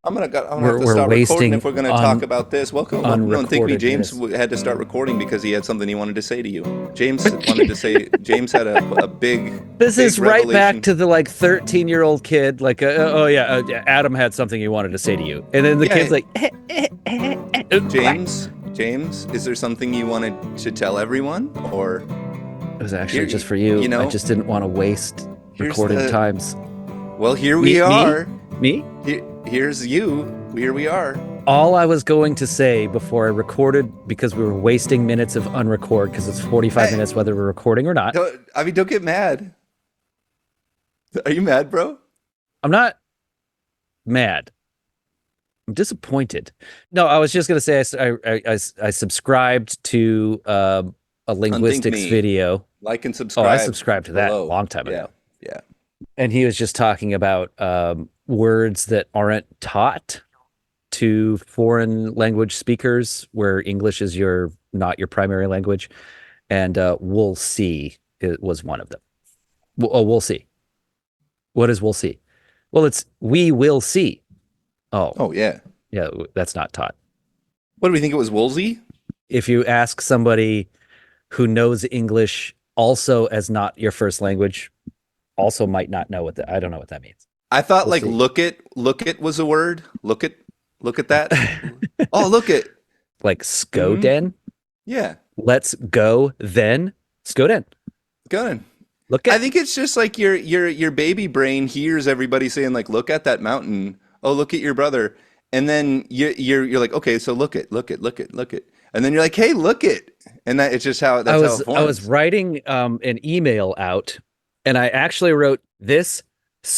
I'm gonna have to We're stop recording wasting if we're gonna talk on about this. Welcome. Don't think me. unrecorded James minutes. had to start recording because he had something he wanted to say to you. James wanted to say. James had a This big is right back revelation. to the like 13-year-old kid. Like, oh yeah, Adam had something he wanted to say to you, and then the kid's Yeah, like, quack. James, is there something you wanted to tell everyone, or It was actually here? just for You you. I know, just didn't want to waste here's recorded the. times. Well, here we Me, me, are. me. Here's you. Here we are. All I was going to say before I recorded, because we were wasting minutes of unrecord, because it's 45 Hey, minutes whether we're recording or not. don't get mad. Are you mad, bro? I'm not mad. I'm disappointed. No, I was just gonna say I subscribed to a Unthinks linguistics me. video. Like and Oh, I subscribe subscribed to that a below. long time Yeah, ago. yeah. And he was just talking about words that aren't taught to foreign language speakers, where English is your not your primary language. And we'll see it was one of them. Oh, we'll see. What is we'll see? Well, it's we will see. Oh, Oh yeah. yeah, that's not taught. What do we think it was, Woolsey? If you ask somebody who knows English also as not your first language, also might not know what that. I don't know what that means. I thought We'll like see. look it was a word. Look at that. Oh, look it. Like Hmm. Skoden, Yeah. let's go then. Skoden, Good. look I at. think it's just like your baby brain hears everybody saying like look at that mountain. Oh, look at your brother. And then you're like, okay, so look it. And then you're like, hey, look it. And that's how it I was forms. writing an email out, and I actually wrote this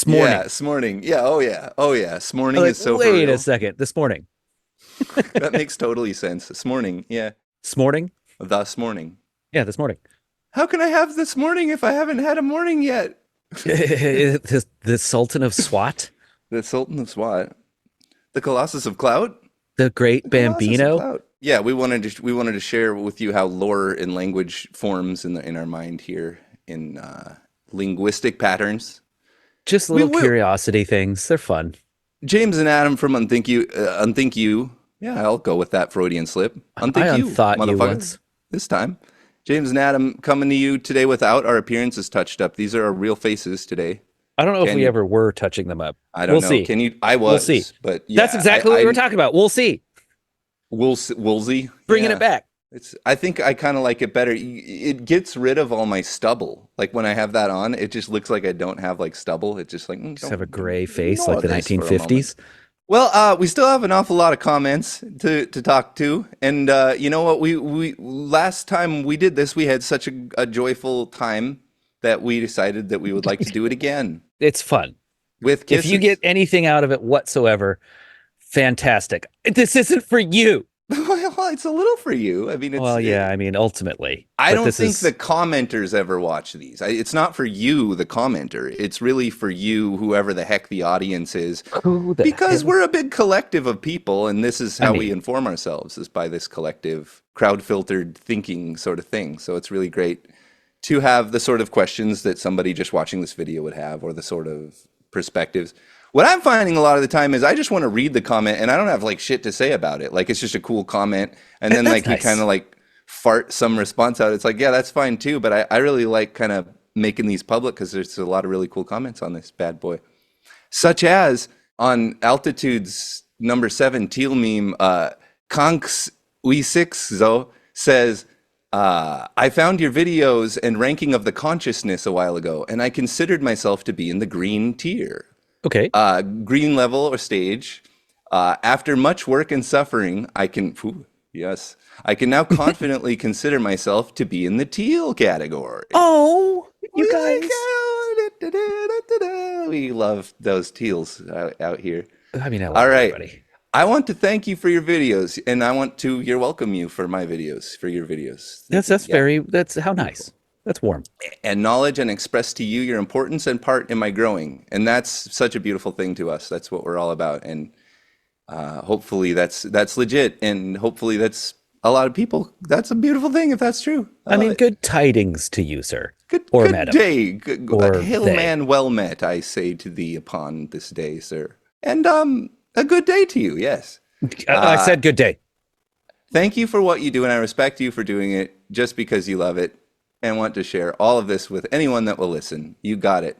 Yeah, morning. this morning. Yeah, oh yeah. Oh yeah. This I'm morning like, is so for wait a real. second, this morning, That makes totally sense. This morning. Yeah. this morning, This morning. yeah, this morning. How can I have this morning if I haven't had a morning yet? The Sultan of Swat, The Sultan of Swat. The Colossus of Cloud? the Great The Colossus of Bambino. Cloud. Yeah, we wanted to share with you how lore and language forms in our mind here in linguistic patterns. Just We little will curiosity things. They're fun. James and Adam from Unthink You. Yeah, I'll go with that Freudian slip. I Unthink You, unthought you motherfucker. once. This time. James and Adam coming to you today without our appearances touched up. These are our real faces today. I don't know if Can we you? ever were touching them up. I don't We'll know. see. Can you? I We'll see. was, but That's yeah, exactly what we were talking about. We'll see. Woolsey. Bringing it Yeah. back. It's. I think I kind of like it better. It gets rid of all my stubble. Like when I have that on, it just looks like I don't have like stubble. It's just like Just have a don't gray face like ignore the this for a moment. 1950s. Well, we still have an awful lot of comments to talk to, and you know what? We last time we did this, we had such a joyful time that we decided that we would like to do it again It's fun. with If you get kisses. anything out of it whatsoever, fantastic. This isn't for you. Well, it's a little for you. I mean, Well, yeah, I mean, ultimately, I but don't this think the is commenters ever watch these. It's not for you, the commenter. It's really for you, whoever the heck the audience is, who the because hell? we're a big collective of people, and this is I how we mean, inform ourselves, is by this collective, crowd-filtered thinking sort of thing. So it's really great to have the sort of questions that somebody just watching this video would have, or the sort of perspectives. What I'm finding a lot of the time is I just want to read the comment and I don't have like shit to say about it. Like it's just a cool comment. And then that's like you kind nice. of like fart some response out. It's like, yeah, that's fine too. But I really like kind of making these public because there's a lot of really cool comments on this bad boy. Such as on Altitude's number 7 teal meme, Conks We6 says, I found your videos and ranking of the consciousness a while ago, and I considered myself to be in the green tier, Okay. green level or stage. After much work and suffering, yes, I can now confidently consider myself to be in the teal category. Oh, you We guys. we love those teals out here. I mean, I love All right. everybody. I want to thank you for your videos, and I want to you're welcome you for my videos, for your videos. Thank you. That's Yeah. very that's how Beautiful. nice. That's warm. And knowledge and express to you your importance and part in my growing. And that's such a beautiful thing to us. That's what we're all about. And hopefully that's legit. And hopefully that's a lot of people. That's a beautiful thing if that's true. I I love mean, it. good tidings to you, sir, or Good madam, day. or Hail they. man well met, I say to thee upon this day, sir. And A good day to you, yes. I Uh, said good day. Thank you for what you do, and I respect you for doing it just because you love it and want to share all of this with anyone that will listen. You got it.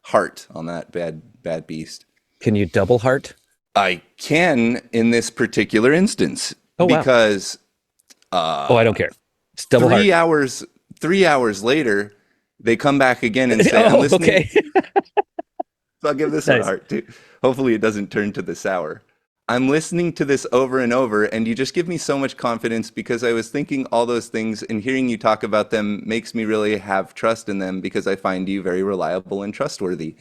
Heart on that bad beast. Can you double heart? I can in this particular instance Oh wow. because Oh, I don't care. It's double three heart. hours 3 hours later, they come back again and say, "I'm Oh, listening." okay. So I'll give this one a Nice. heart too. Hopefully, it doesn't turn to the sour. I'm listening to this over and over, and you just give me so much confidence because I was thinking all those things, and hearing you talk about them makes me really have trust in them because I find you very reliable and trustworthy.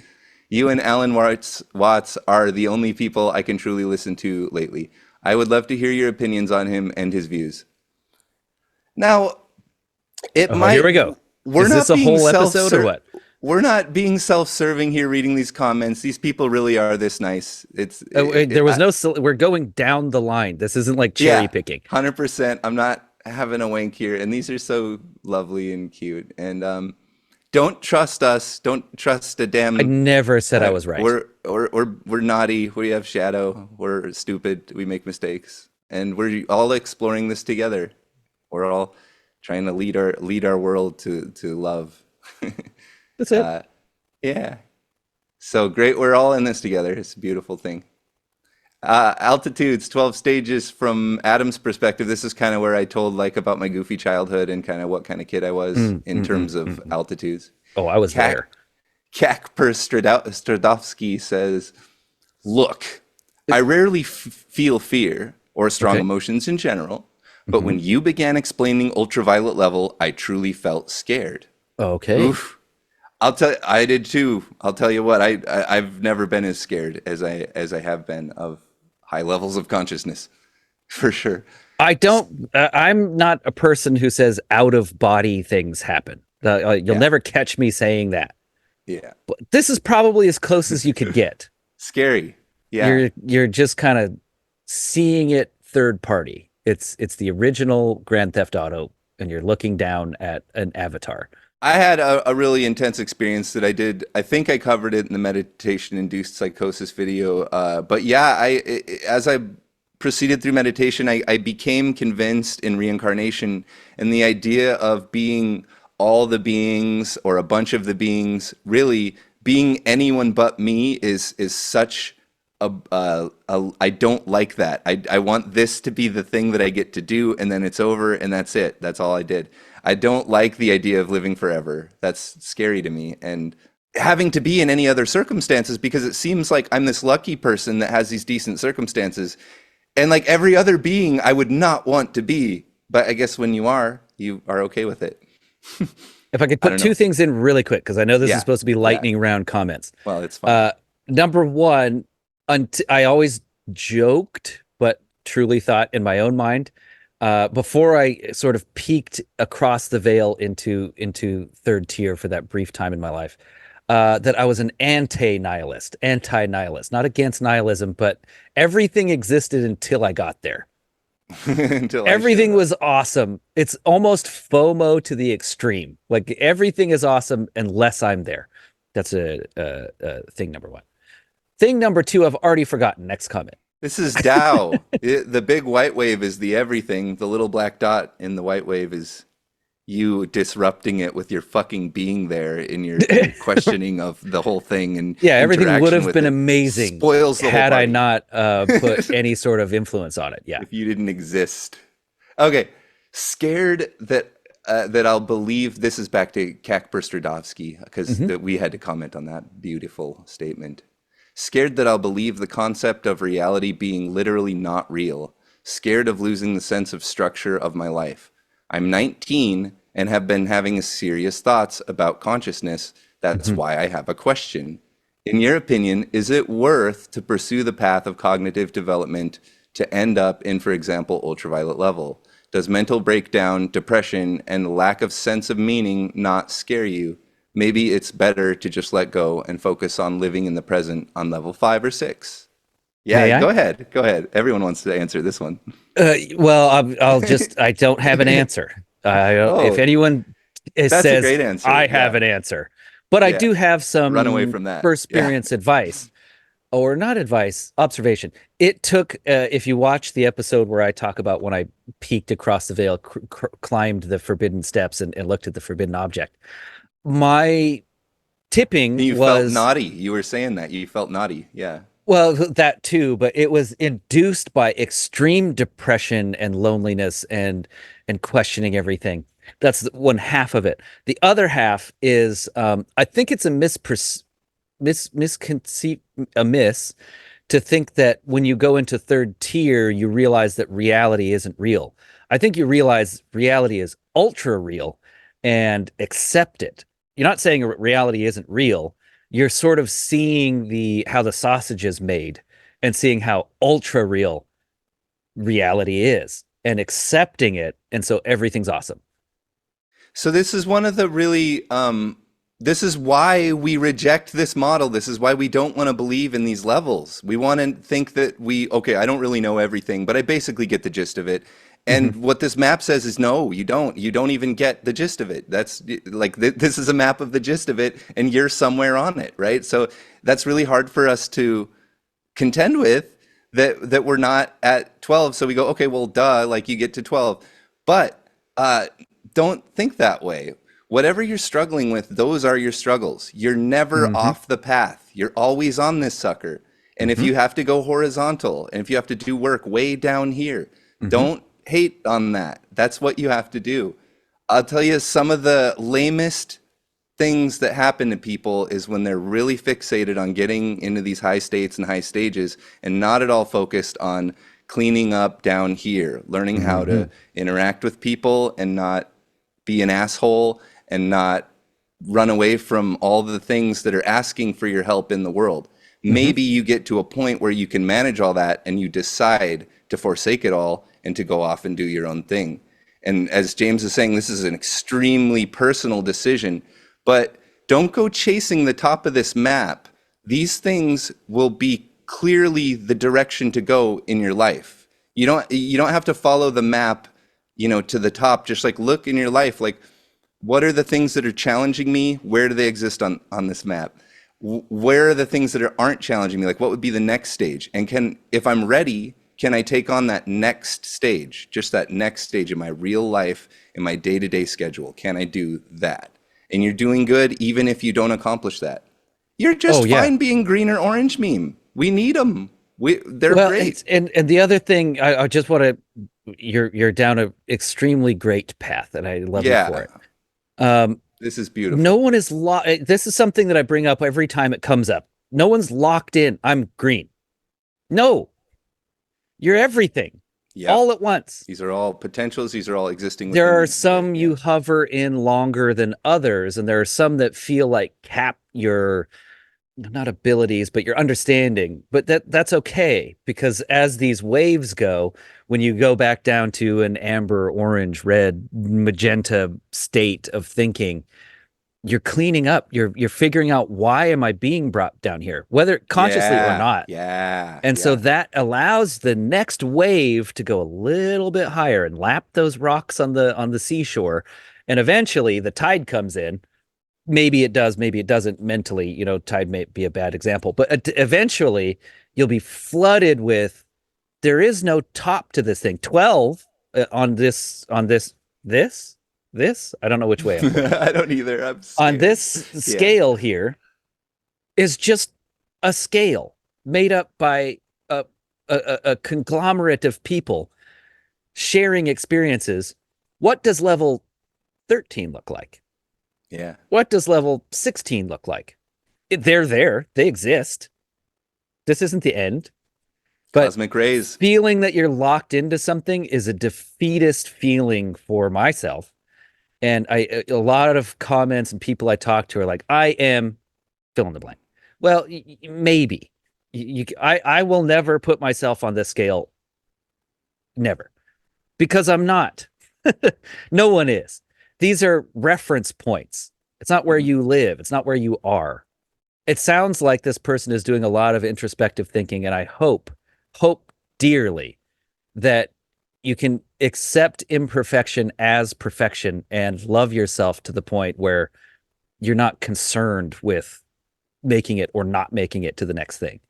You and Watts are the only people I can truly listen to lately. I would love to hear your opinions on him and his views. Now, it Oh, here might we go. we're Is this not a being whole self episode or what? we're not being self-serving here reading these comments. These people really are this nice. There was no. We're going down the line. This isn't like cherry Yeah, picking. 100%. I'm not having a wank here, and these are so lovely and cute. And don't trust us. Don't trust a I damn. never said I was right. We're naughty. We have shadow. We're stupid. We make mistakes, and we're all exploring this together. We're all trying to lead our world to love. That's it. Yeah. So great. We're all in this together. It's a beautiful thing. Altitudes, 12 stages from Adam's perspective. This is kind of where I told like about my goofy childhood and kind of what kind of kid I was in terms of Mm. altitudes. Oh, I was Kak, there. Kak per Stradovsky says, look, I rarely feel fear or strong Okay. emotions in general, but Hmm. when you began explaining ultraviolet level, I truly felt scared. Okay. Oof. I did too. I'll tell you what, I've never been as scared as I have been of high levels of consciousness, for sure. I don't. I'm not a person who says out of body things happen. You'll Yeah, never catch me saying that. yeah. But this is probably as close as you could get. Scary. Yeah. You're just kind of seeing it third party. It's the original Grand Theft Auto, and you're looking down at an avatar. I had a really intense experience that I did. I think I covered it in the meditation induced psychosis video. But yeah, as I proceeded through meditation, I became convinced in reincarnation and the idea of being all the beings or a bunch of the beings, really being anyone but me is such I don't like that. I want this to be the thing that I get to do, and then it's over, and that's it. That's all I did. I don't like the idea of living forever. That's scary to me. And having to be in any other circumstances because it seems like I'm this lucky person that has these decent circumstances. And like every other being, I would not want to be. But I guess when you are okay with it. If I could I put don't two know. things in really quick, because I know this is Yeah. supposed to be Yeah. lightning round comments. Well, it's fine. Uh, Number one, I always joked, but truly thought in my own mind, before I sort of peeked across the veil into third tier for that brief time in my life, that I was an anti-nihilist, not against nihilism, but everything existed until I got there. Until I showed Everything up. was awesome. It's almost FOMO to the extreme. Like everything is awesome unless I'm there. That's a thing number one. Thing number two, I've already forgotten. Next comment. This is Tao. The big white wave is the everything. The little black dot in the white wave is you disrupting it with your fucking being there in your questioning of the whole thing and Yeah, everything would interaction have with been it. amazing Spoils the whole had I party not put any sort of influence on it. Yeah. if you didn't exist. Okay, scared that I'll believe this is back to Kakperstradovsky because Hmm. we had to comment on that beautiful statement. Scared that I'll believe the concept of reality being literally not real. Scared of losing the sense of structure of my life. I'm 19 and have been having serious thoughts about consciousness. That's Hmm. why I have a question. In your opinion, is it worth to pursue the path of cognitive development to end up in, for example, ultraviolet level? Does mental breakdown, depression, and lack of sense of meaning not scare you? Maybe it's better to just let go and focus on living in the present on level 5 or 6. Yeah, May go I? ahead. Go ahead. Everyone wants to answer this one. Well, I don't have an answer. If Oh, anyone that's a says great answer. I have Yeah. an answer, but I Yeah. do have Run away some from that. first Yeah. experience advice. or not advice, observation. It took, if you watch the episode where I talk about when I peeked across the veil, climbed the forbidden steps, and looked at the forbidden object, my tipping You felt was, naughty. You were saying that you felt naughty. Yeah. well, that too, but it was induced by extreme depression and loneliness and questioning everything. That's one half of it. The other half is, I think it's a misconceit, a miss to think that when you go into third tier, you realize that reality isn't real. I think you realize reality is ultra real and accept it. You're not saying reality isn't real. You're sort of seeing the how the sausage is made and seeing how ultra real reality is and accepting it. And so everything's awesome. So this is one of the really this is why we reject this model. This is why we don't want to believe in these levels. We want to think that okay, I don't really know everything, but I basically get the gist of it. Mhm. And what this map says is no, you don't. You don't even get the gist of it. That's like this is a map of the gist of it, and you're somewhere on it, right? So that's really hard for us to contend with that we're not at 12. So we go, okay, well, duh, like you get to 12. But don't think that way. Whatever you're struggling with, those are your struggles. You're never Mhm. off the path. You're always on this sucker. And if Mhm. you have to go horizontal, and if you have to do work way down here, Mhm. don't hate on that. That's what you have to do. I'll tell you some of the lamest things that happen to people is when they're really fixated on getting into these high states and high stages and not at all focused on cleaning up down here, learning how to Mhm. interact with people and not be an asshole and not run away from all the things that are asking for your help in the world. Mhm. Maybe you get to a point where you can manage all that and you decide to forsake it all and to go off and do your own thing. And as James is saying, this is an extremely personal decision, but don't go chasing the top of this map. These things will be clearly the direction to go in your life. You don't have to follow the map, to the top. Just like look in your life, like what are the things that are challenging me? Where do they exist on this map? Where are the things that aren't challenging me? Like what would be the next stage? And if I'm ready, can I take on that next stage? Just that next stage in my real life, in my day-to-day schedule. Can I do that? And you're doing good even if you don't accomplish that. You're Oh just yeah. fine being green or orange meme. We need them. They're Well, great. and the other thing, I just want to, you're down a extremely great path, and I love you for Yeah, it. Um, this is no beautiful. one is locked. This is something that I bring up every time it comes up. No one's locked in. I'm green. No, you're everything, Yep. all at once. These are all potentials. These are all existing There within are you. some Yeah. you hover in longer than others, and there are some that feel like cap your not abilities, but your understanding. But that's okay because as these waves go, when you go back down to an amber, orange, red, magenta state of thinking, you're cleaning up. You're figuring out why am I being brought down here, whether consciously or Yeah. not. Yeah. And so Yeah. that allows the next wave to go a little bit higher and lap those rocks on the seashore. And eventually the tide comes in. Maybe it does, maybe it doesn't mentally, tide may be a bad example, but eventually you'll be flooded with there is no top to this thing. 12 on this this, I don't know which way I'm pointing. I don't either. I'm On scared. this Yeah. scale here is just a scale made up by a conglomerate of people sharing experiences. What does level 13 look like? Yeah. What does level 16 look like? They're there, they exist. This isn't the end, but Cosmic rays. feeling that you're locked into something is a defeatist feeling for myself. And a lot of comments and people I talk to are like, I am fill in the blank. Well, maybe I will never put myself on this scale, never, because I'm not. No one is. These are reference points. It's not where Mhm. you live. It's not where you are. It sounds like this person is doing a lot of introspective thinking, and I hope dearly that you can accept imperfection as perfection and love yourself to the point where you're not concerned with making it or not making it to the next thing.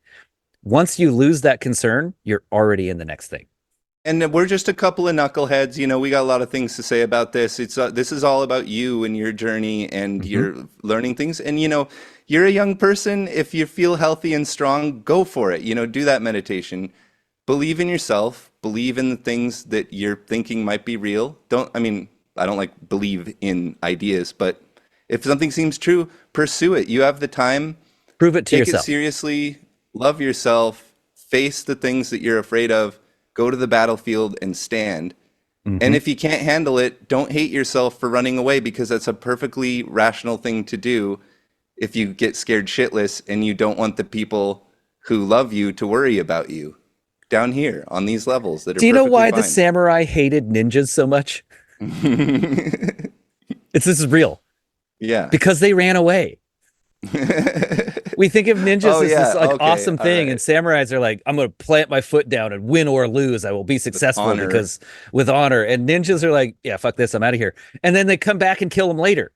Once you lose that concern, you're already in the next thing. And we're just a couple of knuckleheads. You know, we got a lot of things to say about this. This is all about you and your journey and Hmm. your learning things. And you know, you're a young person. If you feel healthy and strong, go for it. You know, do that meditation. Believe in yourself. Believe in the things that you're thinking might be real. Don't, I mean, I don't like believe in ideas, but if something seems true, pursue it. You have the time. Prove it to Take it yourself. seriously, love yourself, face the things that you're afraid of, go to the battlefield and stand. And Hmm. if you can't handle it, don't hate yourself for running away because that's a perfectly rational thing to do if you get scared shitless and you don't want the people who love you to worry about you down here on these levels that are Do you know perfectly why the fine. samurai hated ninjas so much? This is real. Yeah. Because they ran away. We think of ninjas Oh as this yeah, like okay, awesome all thing, and right. samurais are like, I'm gonna plant my foot down and win or lose, I will be With successful honor. because with honor. And ninjas are like, yeah, fuck this, I'm out of here. And then they come back and kill them later.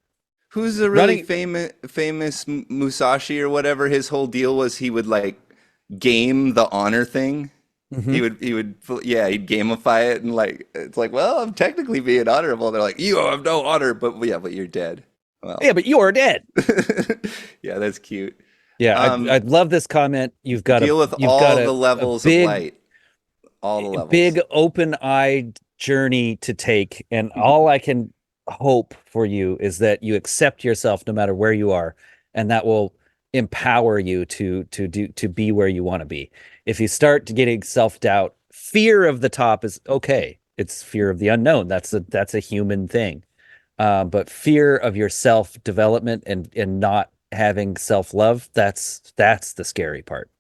Who's a really Running. famous Musashi or whatever? His whole deal was he would like game the honor thing. Hmm. Yeah, he'd gamify it and like it's like, well, I'm technically being honorable. They're like, you have no honor, but yeah, but you're dead. Well, Yeah, but you are dead. yeah, that's cute. Yeah, I Um, love this comment. Deal with You've got all the a levels of big light, all the levels. big open-eyed journey to take, and all I can hope for you is that you accept yourself no matter where you are, and that will empower you to be where you want to be. If you start to getting self-doubt, fear of the top is okay. It's fear of the unknown. That's a human thing. But fear of your self-development and not having self-love, that's the scary part.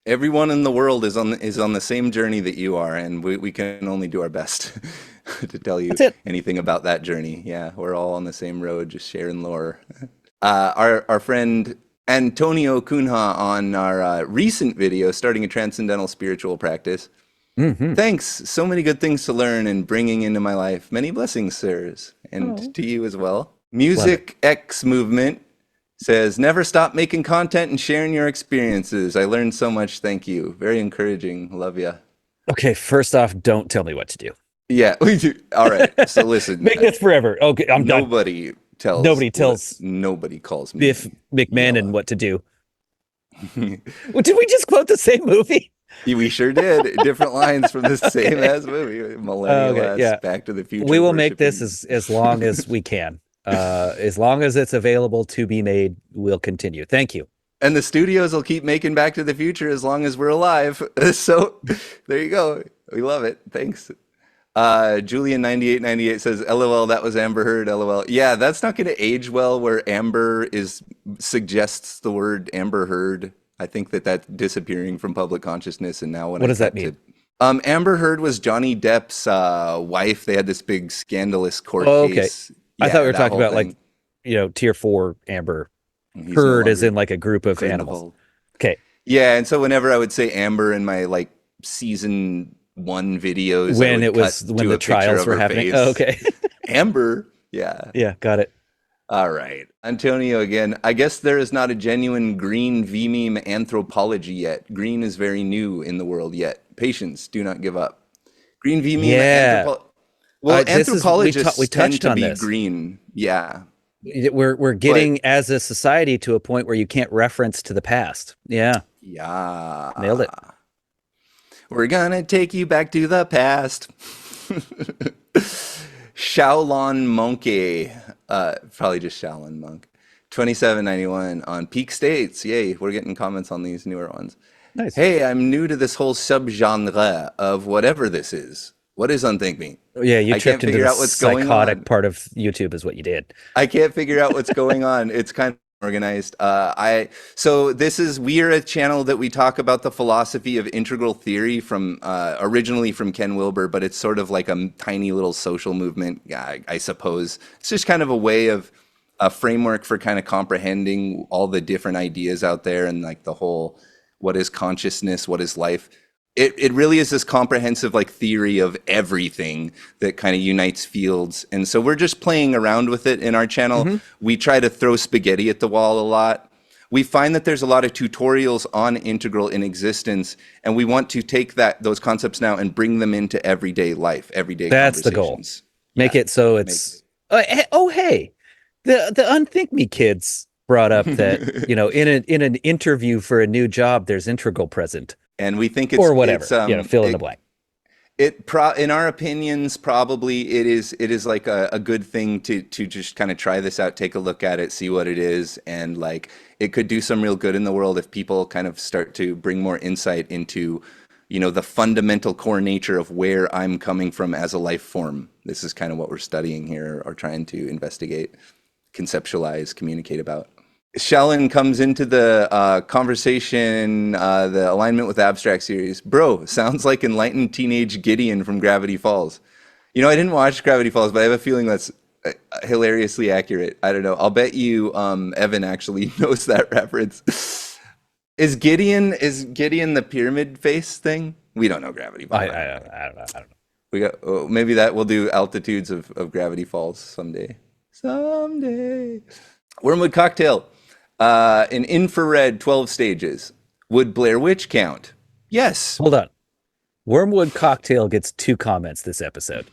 Everyone in the world is on the same journey that you are, and we can only do our best to tell you That's it. anything about that journey. Yeah, we're all on the same road, just sharing lore. Our friend Antonio Cunha on our recent video, starting a transcendental spiritual practice. Hmm. Thanks, so many good things to learn and bringing into my life. Many blessings, sirs, and Oh, to you as well. love it. Music X Movement says, never stop making content and sharing your experiences. I learned so much. Thank you. Very encouraging. Love ya. Okay, first off, don't tell me what to do. Yeah, we do. All right. So listen, Make this forever. Okay, I'm done. nobody tells Nobody what tells nobody calls Biff me McMahon Yella. what to do. Well, did we just quote the same movie? We sure did. Different lines from the same Okay. ass movie. Millennial Okay, ass yeah. Back to the We Future will make this worshiping. as long as we can. As long as it's available to be made, we'll continue. Thank you. And the studios will keep making Back to the Future as long as we're alive. So there you go. We love it. Thanks. Julian9898 says, LOL, that was Amber Heard, LOL. Yeah, that's not going to age well where Amber is suggests the word Amber Heard. I think that's disappearing from public consciousness. And now when What I does that cut mean? to Amber Heard was Johnny Depp's wife. They had this big scandalous court Oh, okay. case. I thought we Yeah, were that talking whole about like, thing. tier four Amber. He's no Herd as longer in like a group of part of the animals. fold. Okay. Yeah, and so whenever I would say Amber in my like season 1 videos, I would cut When to the a picture trials of were her happening. Oh, face. okay. Amber. Yeah. Yeah, got it. All right. Antonio again. I guess there is not a genuine green V meme anthropology yet. Green is very new in the world yet. Patience, do not give up. Green V meme Yeah. anthropo Well, This is we anthropologists tend touched to on be this. green. Yeah. We're But getting as a society to a point where you can't reference to the past. Yeah, nailed it. yeah. We're gonna take you back to the past. Shaolin Monkey, probably just Shaolin Monk. 2791 on Peak States. Yay, we're getting comments on these newer ones. Nice. Hey, I'm new to this whole subgenre of whatever this is. What is Unthink Me? Yeah, you I can't tripped into figure the out what's going psychotic on. part of YouTube, is what you did. I can't figure out what's going on. It's kind of organized. So this is we're a channel that we talk about the philosophy of integral theory from originally from Ken Wilber, but it's sort of like a tiny little social movement, I suppose. It's just kind of a way of a framework for kind of comprehending all the different ideas out there and like the whole what is consciousness, what is life. It really is this comprehensive like theory of everything that kind of unites fields. And so we're just playing around with it in our channel. Hmm. We try to throw spaghetti at the wall a lot. we find that there's a lot of tutorials on integral in existence, and we want to take those concepts now and bring them into everyday life, everyday That's the goal. conversations. Make Yeah, it so make it's oh hey, the Unthink Me kids brought up that, in an interview for a new job, there's integral present and we think or whatever, fill in the blank. in our opinions, probably it is like a good thing to just kind of try this out, take a look at it, see what it is, and like it could do some real good in the world if people kind of start to bring more insight into, the fundamental core nature of where I'm coming from as a life form. This is kind of what we're studying here, or trying to investigate, conceptualize, communicate about. Shellen comes into the conversation, the alignment with abstract series. Bro, sounds like enlightened teenage Gideon from Gravity Falls. I didn't watch Gravity Falls, but I have a feeling that's hilariously accurate. I don't know. I'll bet you Evan actually knows that reference. Is Gideon the pyramid face thing? We don't know Gravity Falls. I don't know. We got maybe that we'll do altitudes of Gravity Falls someday. Someday. Wormwood cocktail. An infrared 12 stages. Would Blair Witch count? Yes. Hold on. Wormwood cocktail gets 2 comments this episode.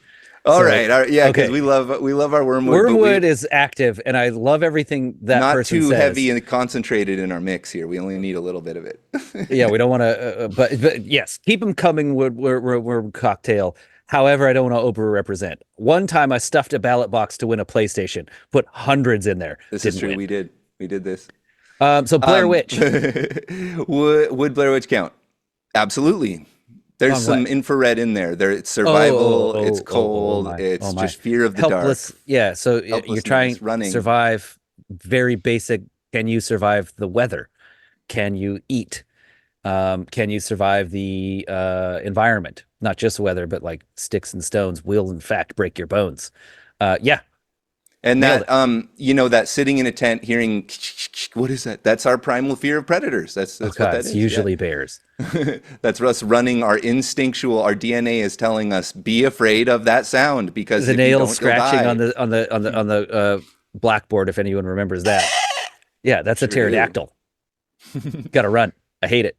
All So, right. Yeah, because okay. we love our wormwood. Wormwood is active, and I love everything that not person too says. heavy and concentrated in our mix here. We only need a little bit of it. Yeah, we don't want to, but yes, keep them coming. Wormwood cocktail. However, I don't want to overrepresent. One time, I stuffed a ballot box to win a PlayStation. Put hundreds in there. This Didn't is true. win. We did this. So Blair Witch. would Blair Witch count? Absolutely. There's some infrared in there. It's survival. It's cold. It's just fear of the helpless. dark. Yeah. So you're trying to survive. Very basic. Can you survive the weather? Can you eat? Can you survive the environment? Not just weather, but like sticks and stones will in fact break your bones. Yeah. And that, that sitting in a tent, hearing, what is that? That's our primal fear of predators. That's what that is. It's usually bears. That's us running our instinctual. Our DNA is telling us, be afraid of that sound, because the if nail you don't, scratching you'll die. on the blackboard. If anyone remembers that, yeah, that's a pterodactyl. Got to run. I hate it.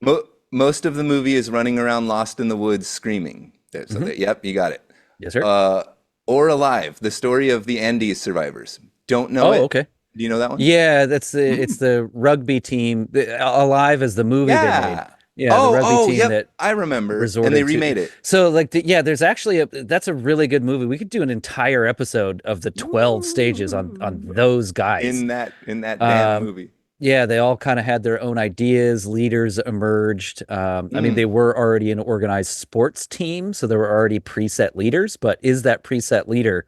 Most of the movie is running around lost in the woods screaming. Yep, you got it. Yes, sir. Or Alive, the story of the Andes survivors. Don't know it. Okay. Do you know that one? Yeah, it's the rugby team. Alive is the movie they made. Yeah, the rugby team yep. that I remember. And they remade it. So there's actually that's a really good movie. We could do an entire episode of the 12 stages on those guys. In that damn movie. Yeah, they all kind of had their own ideas. Leaders emerged. I mean, they were already an organized sports team, so there were already preset leaders. But is that preset leader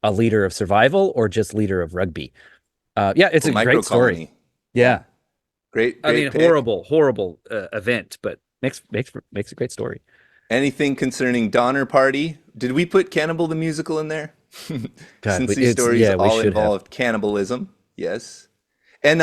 a leader of survival or just leader of rugby? Yeah, it's a great story. Yeah. Great. I mean, pick. horrible event, but makes a great story. Anything concerning Donner Party? Did we put Cannibal the Musical in there? God, Since these stories all involved cannibalism. Yes. And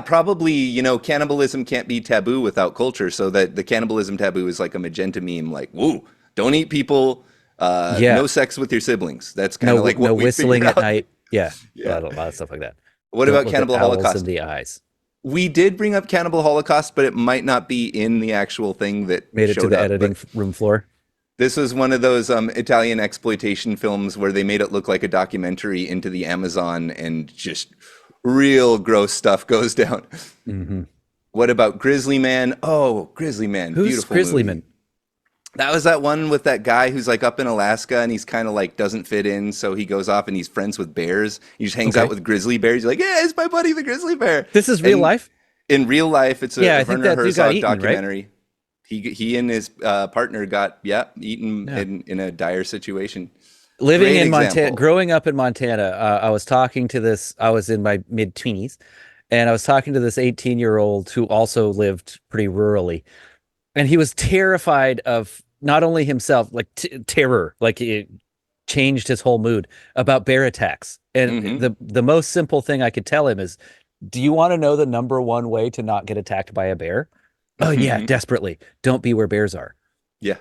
probably, cannibalism can't be taboo without culture. So that the cannibalism taboo is like a magenta meme, like, woo, don't eat people, no sex with your siblings. That's kind of like what no we whistling figured at out. night. Yeah, a lot of stuff like that. What Don't about look Cannibal at owls Holocaust? in the eyes. We did bring up Cannibal Holocaust, but it might not be in the actual thing that Made it to showed the up. editing room floor. This was one of those Italian exploitation films where they made it look like a documentary into the Amazon, and just real gross stuff goes down. Mm-hmm. What about Grizzly Man? Oh, Grizzly Man. Who's Beautiful Grizzly movie. Man? That was that one with that guy who's like up in Alaska, and he's kind of like doesn't fit in, so he goes off and he's friends with bears. He just hangs out with grizzly bears. He's like, yeah, it's my buddy, the grizzly bear. This is real life? In real life, it's a I think Werner that dude got Herzog eaten, right? documentary. He and his partner got eaten in a dire situation. Living Great in Montana, example. growing up in Montana, I was talking to this. I was in my mid-20s, and I was talking to this 18-year-old who also lived pretty rurally, and he was terrified of not only himself, like terror, like it changed his whole mood about bear attacks. And the most simple thing I could tell him is, do you want to know the number one way to not get attacked by a bear? Oh yeah, desperately. Don't be where bears are. Yeah.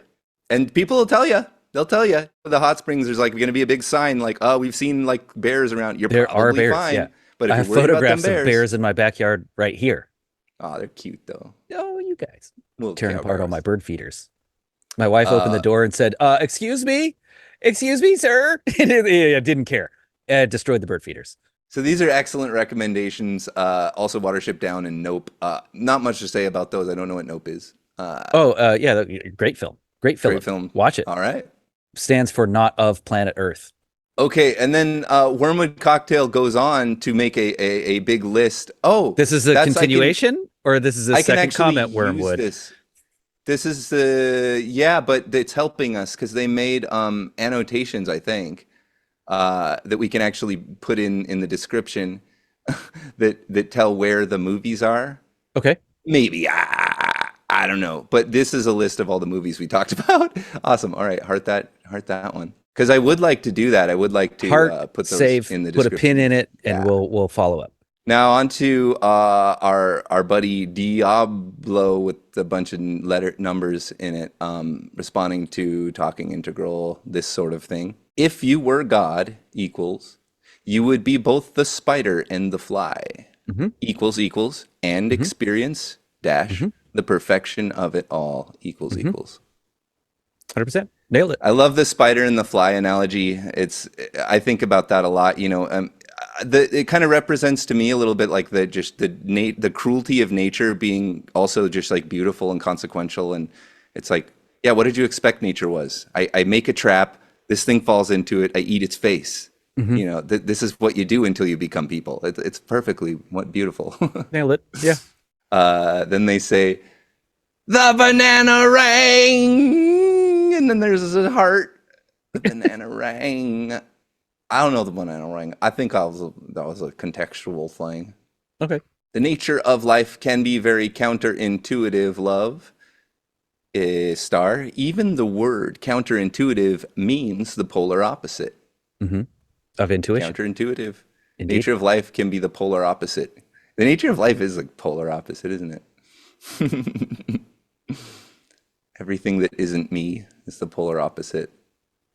And people will tell you. They'll tell you. The hot springs, there's like going to be a big sign like, oh, we've seen like bears around. You're There probably are bears, fine. yeah. But if I have you're worried about them photographs of bears in my backyard right here. Oh, they're cute though. Oh, you guys Little tearing apart all my cowgirls. bird feeders. My wife opened the Uh, door and said, excuse me, sir." And it didn't care. It destroyed the bird feeders. so these are excellent recommendations. Also, Watership Down and Nope. Not much to say about those. I don't know what Nope is. Oh, yeah, great film. Great Great film. film. Watch it. All right. Stands for Not of Planet Earth. Okay, and then Wormwood Cocktail goes on to make a big list. Oh, This is a that's continuation, or this is a I can second actually comment, use Wormwood? this. This is the yeah, but it's helping us because they made annotations, I think, that we can actually put in the description that tell where the movies are. Okay. Maybe I don't know, but this is a list of all the movies we talked about. Awesome. All right, heart that one because I would like to do that. I would like to Heart, put those save, in the put a pin description. in it, and Yeah. we'll follow up. Now on to our buddy Diablo with a bunch of letter numbers in it, responding to talking integral, this sort of thing. If you were God equals, you would be both the spider and the fly. Hmm. Equals and Hmm. experience dash Hmm. the perfection of it all Hmm. equals. 100%. Nailed it. I love the spider and the fly analogy. I think about that a lot. It kind of represents to me a little bit like the cruelty of nature being also just like beautiful and consequential. And it's like, yeah, what did you expect nature was? I make a trap. This thing falls into it. I eat its face. Hmm. This is what you do until you become people. It's perfectly what beautiful. Nailed it. Yeah. Then they say the banana ring, and then there's a heart. The banana ring. I don't know the banana ring. I think that was a contextual thing. Okay. The nature of life can be very counterintuitive. Love is star. Even the word counterintuitive means the polar opposite. Hmm. Of intuition. Counterintuitive. Indeed. Nature of life can be the polar opposite. The nature of life is like polar opposite, isn't it? Everything that isn't me is the polar opposite.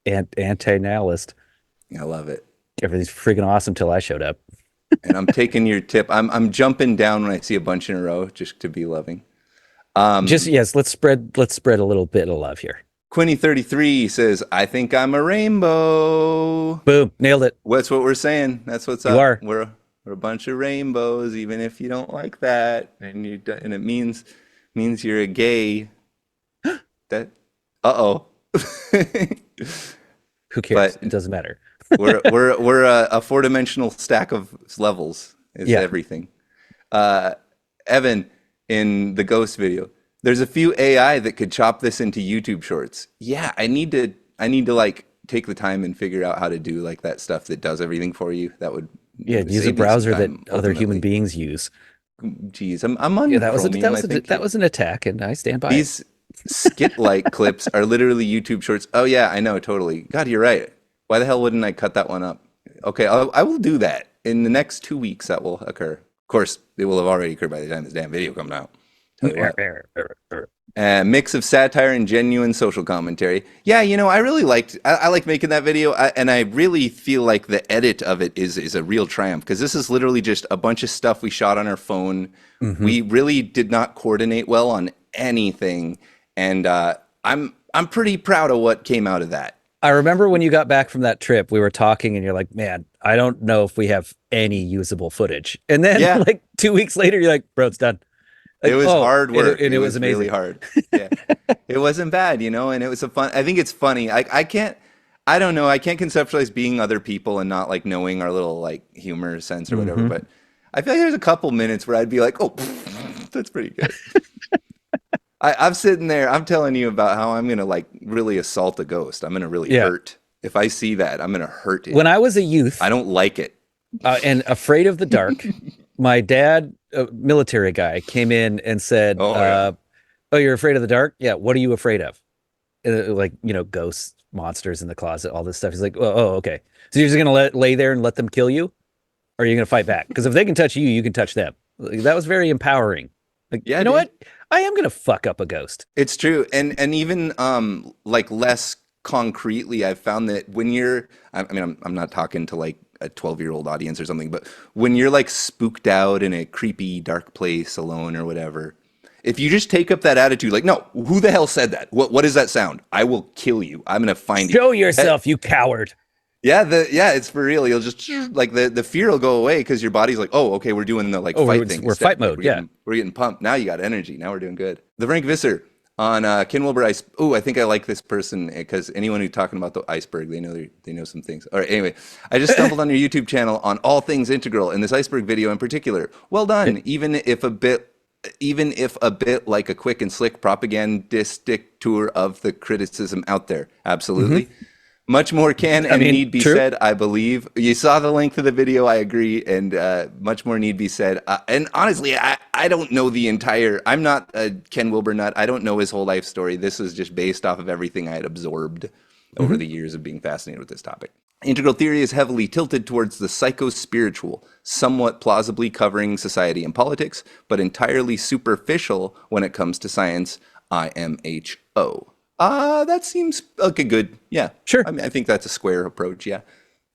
And anti-nihilist. I love it. Everything's freaking awesome till I showed up. And I'm taking your tip. I'm jumping down when I see a bunch in a row just to be loving. Just Um, yes, let's spread a little bit of love here. Quinny33 says, I think I'm a rainbow. Boom, nailed it. What's what we're saying? That's what's You up. are. We're a bunch of rainbows, even if you don't like that. And it means you're a gay. That uh-oh. Who cares? But It doesn't matter. we're a four-dimensional stack of levels is Yeah. everything. Uh, Evan, in the ghost video, there's a few AI that could chop this into YouTube shorts. Yeah, I need to like take the time and figure out how to do like that stuff that does everything for you. That would Yeah, use a save me some browser that time other human ultimately. beings use. Geez, I'm Yeah, on that was a, that Chromium, I was a, think that here. was an attack, and I stand by it. These skit-like clips are literally YouTube shorts. Oh yeah, I know, totally. God, you're right. Why the hell wouldn't I cut that one up? Okay, I will do that in the next 2 weeks. That will occur. Of course, it will have already occurred by the time this damn video comes out. Tell you what. Mix of satire and genuine social commentary. Yeah, I really liked. I liked making that video, and I really feel like the edit of it is a real triumph because this is literally just a bunch of stuff we shot on our phone. Hmm. We really did not coordinate well on anything, and I'm pretty proud of what came out of that. I remember when you got back from that trip, we were talking, and you're like, "Man, I don't know if we have any usable footage." And then, Yeah, like 2 weeks later, you're like, "Bro, it's done." it Like, was oh, hard and work. it It was was really amazing. hard. Yeah, it wasn't bad, and it was a fun. I think it's funny. I can't. I don't know. I can't conceptualize being other people and not like knowing our little like humor sense or whatever. Hmm. But I feel like there's a couple minutes where I'd be like, "Oh, that's pretty good." I'm sitting there. I'm telling you about how I'm gonna like really assault a ghost. I'm gonna really Yeah. hurt. If I see that, I'm gonna hurt it. When I was a I youth don't like it. and afraid of the dark, my dad, a military guy, came in and said, Oh yeah. "Oh, you're afraid of the dark? Yeah. What are you afraid of? Like, ghosts, monsters in the closet, all this stuff." He's like, "Oh, okay. So you're just gonna lay there and let them kill you, or are you gonna fight back? Because if they can touch you, you can touch them." Like, that was very empowering. Like, Yeah, you know dude. what? I am gonna fuck up a ghost. It's true, and even like less concretely, I've found that when you're, I mean, I'm not talking to like a 12-year-old audience or something, but when you're like spooked out in a creepy, dark place alone or whatever, if you just take up that attitude, like, no, who the hell said that? What is that sound? I will kill you. I'm gonna find you. Show Eh, yourself, you coward. Yeah, it's for real. You'll just like the fear will go away because your body's like, oh, okay, we're doing the like Oh, fight thing we're fight instead. Like mode. Yeah. we're getting pumped. Now you got energy. Now we're doing good. The Frank Visser on Ken Wilber Ice. Oh, I think I like this person because anyone who's talking about the iceberg, they know some things. All right, anyway, I just stumbled on your YouTube channel on all things integral and this iceberg video in particular. Well done, even if a bit like a quick and slick propagandistic tour of the criticism out there. Absolutely. Much more can and need be true. said, I believe. You saw the length of the video, I agree, and much more need be said. And honestly, I don't know the entire, I'm not a Ken Wilber nut. I don't know his whole life story. This is just based off of everything I had absorbed over the years of being fascinated with this topic. Integral theory is heavily tilted towards the psycho-spiritual, somewhat plausibly covering society and politics, but entirely superficial when it comes to science, IMHO. That seems like a good, yeah. Sure. I mean, I think that's a square approach, yeah.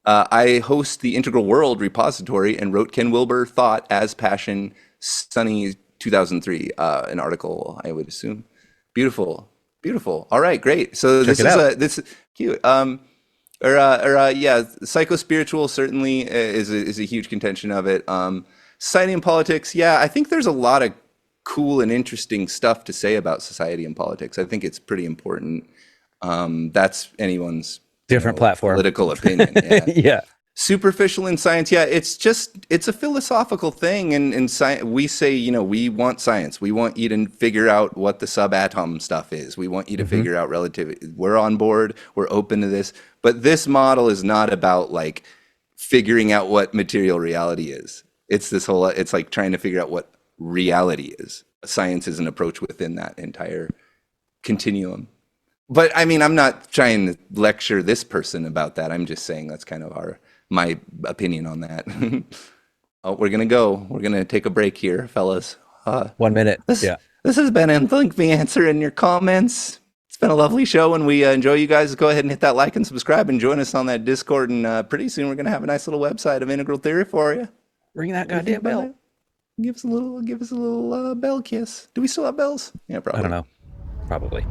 I host the Integral World repository and wrote Ken Wilber Thought as Passion, Sunny 2003, an article, I would assume. Beautiful, beautiful. All right, great. So Check it out. this is cute. Yeah, psycho-spiritual certainly is a huge contention of it. Society and politics, yeah, I think there's a lot of cool and interesting stuff to say about society and politics. I think it's pretty important. That's anyone's Different platform. political opinion. Yeah. Yeah. Superficial in science, yeah, it's a philosophical thing, and in science we say, we want science. We want you to figure out what the subatom stuff is. We want you to figure out relativity. We're on board. We're open to this. But this model is not about like figuring out what material reality is. It's like trying to figure out what reality is. Science is an approach within that entire continuum. But I mean, I'm not trying to lecture this person about that. I'm just saying that's kind of my opinion on that. Oh, we're gonna go. We're gonna take a break here, fellas. 1 minute. This Yeah. this has been Thank Me answering your comments. It's been a lovely show, and we enjoy you guys. Go ahead and hit that like and subscribe, and join us on that Discord. And pretty soon, we're gonna have a nice little website of integral theory for you. Ring that What do you think goddamn about bell. it? Give us a little bell kiss. Do we still have bells? Yeah, I probably. don't know. Probably.